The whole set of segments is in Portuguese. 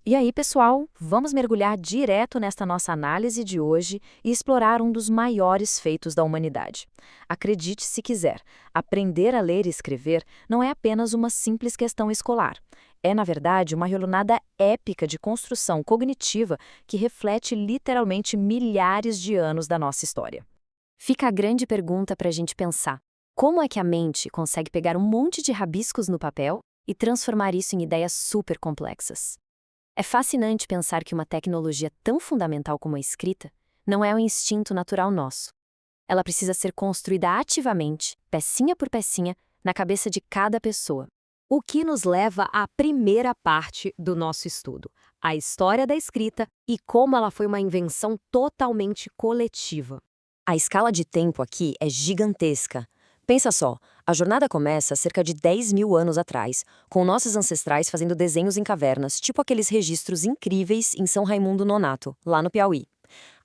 E aí, pessoal, vamos mergulhar direto nesta nossa análise de hoje e explorar um dos maiores feitos da humanidade. Acredite se quiser, aprender a ler e escrever não é apenas uma simples questão escolar. É, na verdade, uma jornada épica de construção cognitiva que reflete literalmente milhares de anos da nossa história. Fica a grande pergunta para a gente pensar: como é que a mente consegue pegar um monte de rabiscos no papel e transformar isso em ideias super complexas? É fascinante pensar que uma tecnologia tão fundamental como a escrita não é um instinto natural nosso. Ela precisa ser construída ativamente, pecinha por pecinha, na cabeça de cada pessoa. O que nos leva à primeira parte do nosso estudo, a história da escrita e como ela foi uma invenção totalmente coletiva. A escala de tempo aqui é gigantesca. Pensa só, a jornada começa cerca de 10 mil anos atrás, com nossos ancestrais fazendo desenhos em cavernas, tipo aqueles registros incríveis em São Raimundo Nonato, lá no Piauí.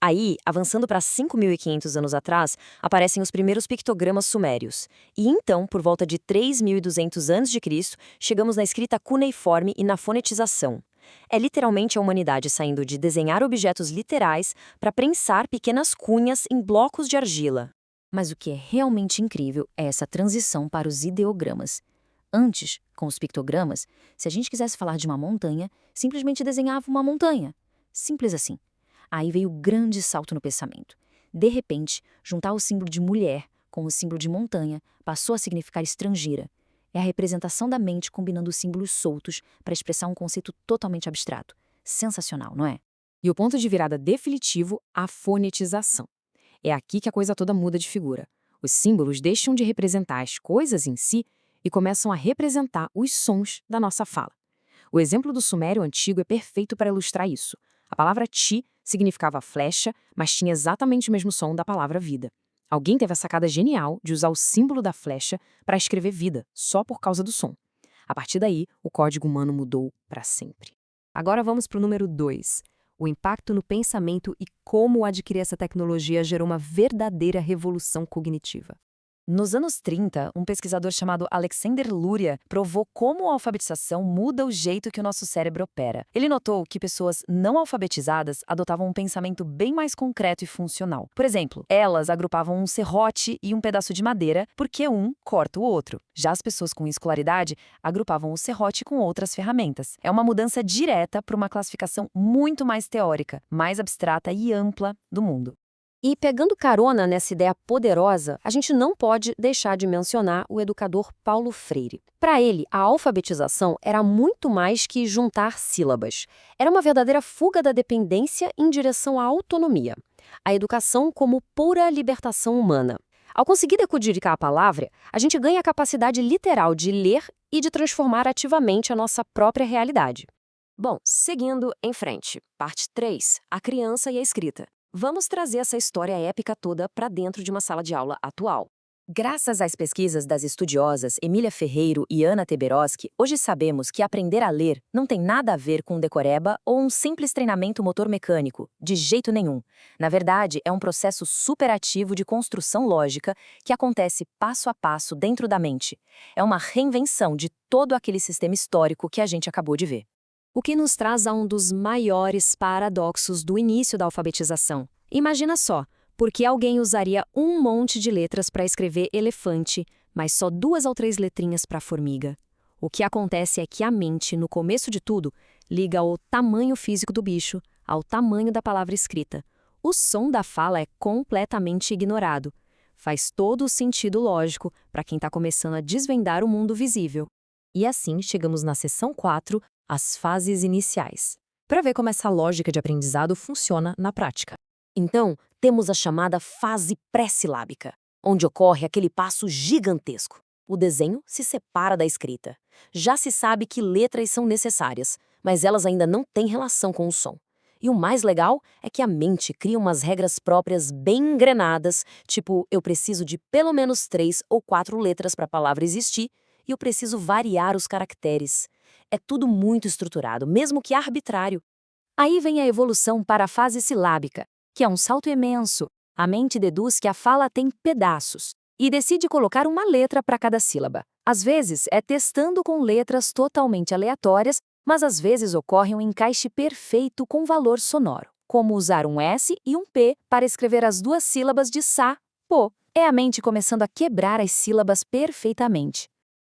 Aí, avançando para 5.500 anos atrás, aparecem os primeiros pictogramas sumérios. E então, por volta de 3.200 a.C., chegamos na escrita cuneiforme e na fonetização. É literalmente a humanidade saindo de desenhar objetos literais para prensar pequenas cunhas em blocos de argila. Mas o que é realmente incrível é essa transição para os ideogramas. Antes, com os pictogramas, se a gente quisesse falar de uma montanha, simplesmente desenhava uma montanha. Simples assim. Aí veio o grande salto no pensamento. De repente, juntar o símbolo de mulher com o símbolo de montanha passou a significar estrangeira. É a representação da mente combinando os símbolos soltos para expressar um conceito totalmente abstrato. Sensacional, não é? E o ponto de virada definitivo, a fonetização. É aqui que a coisa toda muda de figura. Os símbolos deixam de representar as coisas em si e começam a representar os sons da nossa fala. O exemplo do sumério antigo é perfeito para ilustrar isso. A palavra ti significava flecha, mas tinha exatamente o mesmo som da palavra vida. Alguém teve a sacada genial de usar o símbolo da flecha para escrever vida, só por causa do som. A partir daí, o código humano mudou para sempre. Agora vamos para o número 2. O impacto no pensamento e como adquirir essa tecnologia gerou uma verdadeira revolução cognitiva. Nos anos 30, um pesquisador chamado Alexander Luria provou como a alfabetização muda o jeito que o nosso cérebro opera. Ele notou que pessoas não alfabetizadas adotavam um pensamento bem mais concreto e funcional. Por exemplo, elas agrupavam um serrote e um pedaço de madeira porque um corta o outro. Já as pessoas com escolaridade agrupavam o serrote com outras ferramentas. É uma mudança direta para uma classificação muito mais teórica, mais abstrata e ampla do mundo. E pegando carona nessa ideia poderosa, a gente não pode deixar de mencionar o educador Paulo Freire. Para ele, a alfabetização era muito mais que juntar sílabas. Era uma verdadeira fuga da dependência em direção à autonomia. A educação como pura libertação humana. Ao conseguir decodificar a palavra, a gente ganha a capacidade literal de ler e de transformar ativamente a nossa própria realidade. Bom, seguindo em frente. Parte 3. A criança e a escrita. Vamos trazer essa história épica toda para dentro de uma sala de aula atual. Graças às pesquisas das estudiosas Emília Ferreiro e Ana Teberoski, hoje sabemos que aprender a ler não tem nada a ver com decoreba ou um simples treinamento motor mecânico, de jeito nenhum. Na verdade, é um processo superativo de construção lógica que acontece passo a passo dentro da mente. É uma reinvenção de todo aquele sistema histórico que a gente acabou de ver. O que nos traz a um dos maiores paradoxos do início da alfabetização. Imagina só, por que alguém usaria um monte de letras para escrever elefante, mas só 2 ou 3 letrinhas para formiga? O que acontece é que a mente, no começo de tudo, liga o tamanho físico do bicho ao tamanho da palavra escrita. O som da fala é completamente ignorado. Faz todo o sentido lógico para quem está começando a desvendar o mundo visível. E assim chegamos na seção 4, as fases iniciais, para ver como essa lógica de aprendizado funciona na prática. Então, temos a chamada fase pré-silábica, onde ocorre aquele passo gigantesco. O desenho se separa da escrita. Já se sabe que letras são necessárias, mas elas ainda não têm relação com o som. E o mais legal é que a mente cria umas regras próprias bem engrenadas, tipo, eu preciso de pelo menos 3 ou 4 letras para a palavra existir, e eu preciso variar os caracteres. É tudo muito estruturado, mesmo que arbitrário. Aí vem a evolução para a fase silábica, que é um salto imenso. A mente deduz que a fala tem pedaços e decide colocar uma letra para cada sílaba. Às vezes, é testando com letras totalmente aleatórias, Mas às vezes ocorre um encaixe perfeito com valor sonoro, como usar um S e um P para escrever as duas sílabas de sa, pô. É a mente começando a quebrar as sílabas perfeitamente.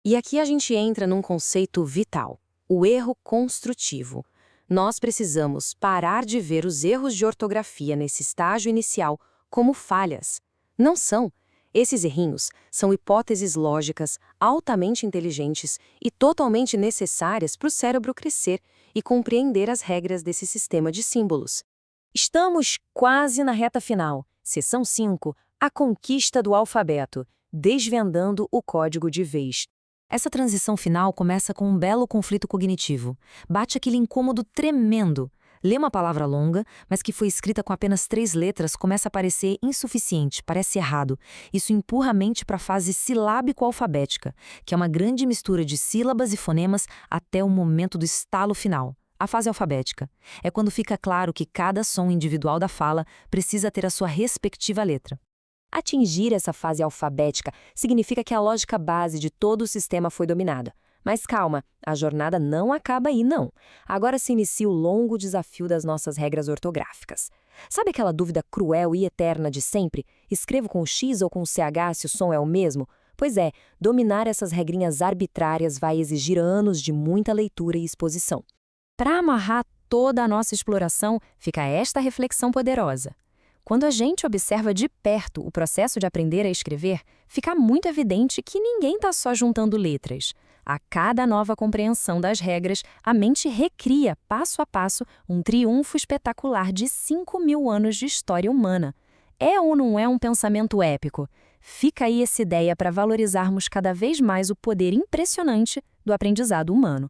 E aqui a gente entra num conceito vital, o erro construtivo. Nós precisamos parar de ver os erros de ortografia nesse estágio inicial como falhas. Não são. Esses errinhos são hipóteses lógicas, altamente inteligentes e totalmente necessárias para o cérebro crescer e compreender as regras desse sistema de símbolos. Estamos quase na reta final. Seção 5, a conquista do alfabeto, desvendando o código de vez. Essa transição final começa com um belo conflito cognitivo. Bate aquele incômodo tremendo. Ler uma palavra longa, mas que foi escrita com apenas 3 letras, começa a parecer insuficiente, parece errado. Isso empurra a mente para a fase silábico-alfabética, que é uma grande mistura de sílabas e fonemas até o momento do estalo final. A fase alfabética é quando fica claro que cada som individual da fala precisa ter a sua respectiva letra. Atingir essa fase alfabética significa que a lógica base de todo o sistema foi dominada. Mas calma, a jornada não acaba aí, não. Agora se inicia o longo desafio das nossas regras ortográficas. Sabe aquela dúvida cruel e eterna de sempre? Escrevo com o X ou com o CH se o som é o mesmo? Pois é, dominar essas regrinhas arbitrárias vai exigir anos de muita leitura e exposição. Para amarrar toda a nossa exploração, fica esta reflexão poderosa. Quando a gente observa de perto o processo de aprender a escrever, fica muito evidente que ninguém está só juntando letras. A cada nova compreensão das regras, a mente recria, passo a passo, um triunfo espetacular de 5.000 anos de história humana. É ou não é um pensamento épico? Fica aí essa ideia para valorizarmos cada vez mais o poder impressionante do aprendizado humano.